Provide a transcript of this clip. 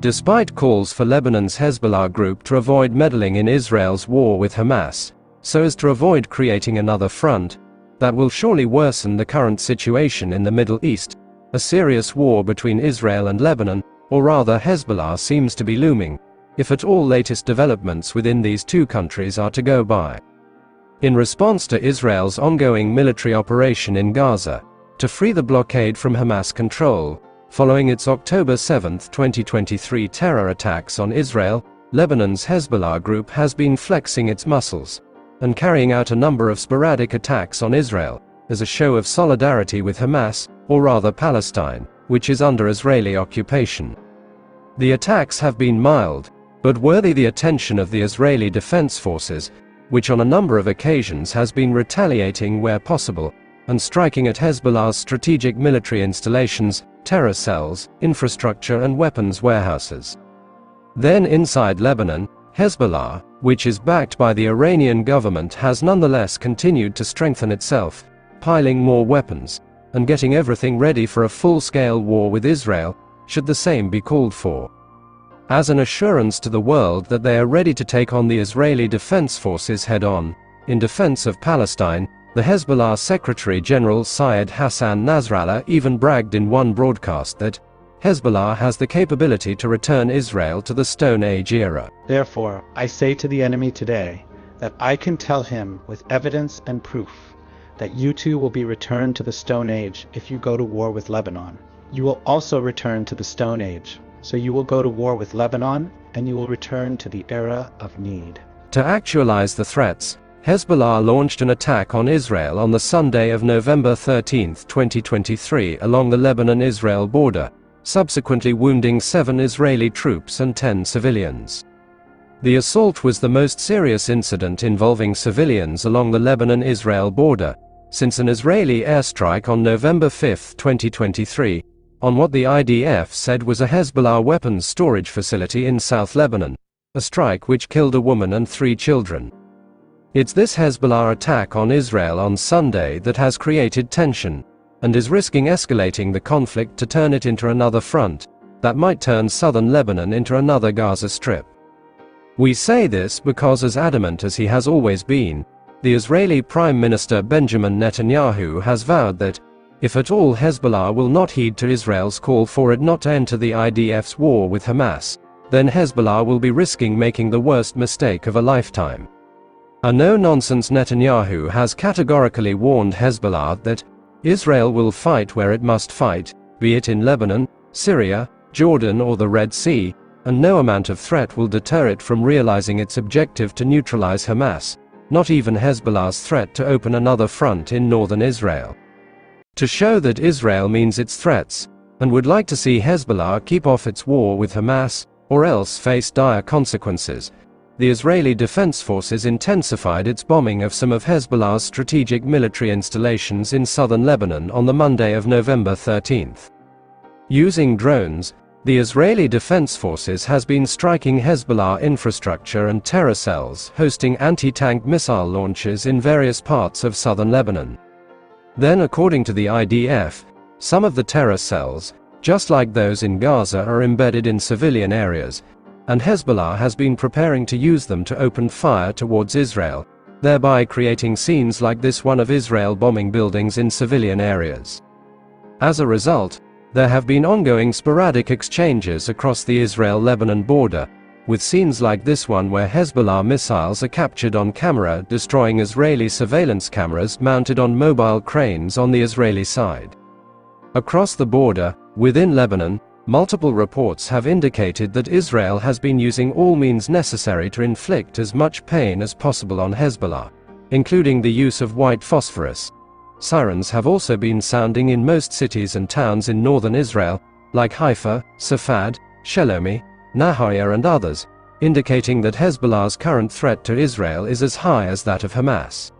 Despite calls for Lebanon's Hezbollah group to avoid meddling in Israel's war with Hamas, so as to avoid creating another front that will surely worsen the current situation in the Middle East, a serious war between Israel and Lebanon, or rather Hezbollah, seems to be looming, if at all latest developments within these two countries are to go by. In response to Israel's ongoing military operation in Gaza, to free the blockade from Hamas control, following its October 7, 2023 terror attacks on Israel, Lebanon's Hezbollah group has been flexing its muscles and carrying out a number of sporadic attacks on Israel, as a show of solidarity with Hamas, or rather Palestine, which is under Israeli occupation. The attacks have been mild, but worthy the attention of the Israeli Defense Forces, which on a number of occasions has been retaliating where possible, and striking at Hezbollah's strategic military installations, terror cells, infrastructure and weapons warehouses. Then inside Lebanon, Hezbollah, which is backed by the Iranian government, has nonetheless continued to strengthen itself, piling more weapons, and getting everything ready for a full-scale war with Israel, should the same be called for. As an assurance to the world that they are ready to take on the Israeli Defense Forces head-on, in defense of Palestine, the Hezbollah Secretary General Syed Hassan Nasrallah even bragged in one broadcast that Hezbollah has the capability to return Israel to the Stone Age era. Therefore, I say to the enemy today that I can tell him with evidence and proof that you too will be returned to the Stone Age if you go to war with Lebanon. You will also return to the Stone Age, so you will go to war with Lebanon and you will return to the era of need. To actualize the threats, Hezbollah launched an attack on Israel on the Sunday of November 13, 2023 along the Lebanon-Israel border, subsequently wounding 7 Israeli troops and 10 civilians. The assault was the most serious incident involving civilians along the Lebanon-Israel border since an Israeli airstrike on November 5, 2023, on what the IDF said was a Hezbollah weapons storage facility in South Lebanon, a strike which killed a woman and 3 children. It's this Hezbollah attack on Israel on Sunday that has created tension, and is risking escalating the conflict to turn it into another front, that might turn southern Lebanon into another Gaza Strip. We say this because, as adamant as he has always been, the Israeli Prime Minister Benjamin Netanyahu has vowed that, if at all Hezbollah will not heed to Israel's call for it not to enter the IDF's war with Hamas, then Hezbollah will be risking making the worst mistake of a lifetime. A no-nonsense Netanyahu has categorically warned Hezbollah that Israel will fight where it must fight, be it in Lebanon, Syria, Jordan or the Red Sea, and no amount of threat will deter it from realizing its objective to neutralize Hamas, not even Hezbollah's threat to open another front in northern Israel. To show that Israel means its threats, and would like to see Hezbollah keep off its war with Hamas, or else face dire consequences, the Israeli Defense Forces intensified its bombing of some of Hezbollah's strategic military installations in southern Lebanon on the Monday of November 13. Using drones, the Israeli Defense Forces has been striking Hezbollah infrastructure and terror cells hosting anti-tank missile launches in various parts of southern Lebanon. Then, according to the IDF, some of the terror cells, just like those in Gaza, are embedded in civilian areas, and Hezbollah has been preparing to use them to open fire towards Israel, thereby creating scenes like this one of Israel bombing buildings in civilian areas. As a result, there have been ongoing sporadic exchanges across the Israel-Lebanon border, with scenes like this one where Hezbollah missiles are captured on camera destroying Israeli surveillance cameras mounted on mobile cranes on the Israeli side. Across the border, within Lebanon, multiple reports have indicated that Israel has been using all means necessary to inflict as much pain as possible on Hezbollah, including the use of white phosphorus. Sirens have also been sounding in most cities and towns in northern Israel, like Haifa, Safad, Shelomi, Nahariya and others, indicating that Hezbollah's current threat to Israel is as high as that of Hamas.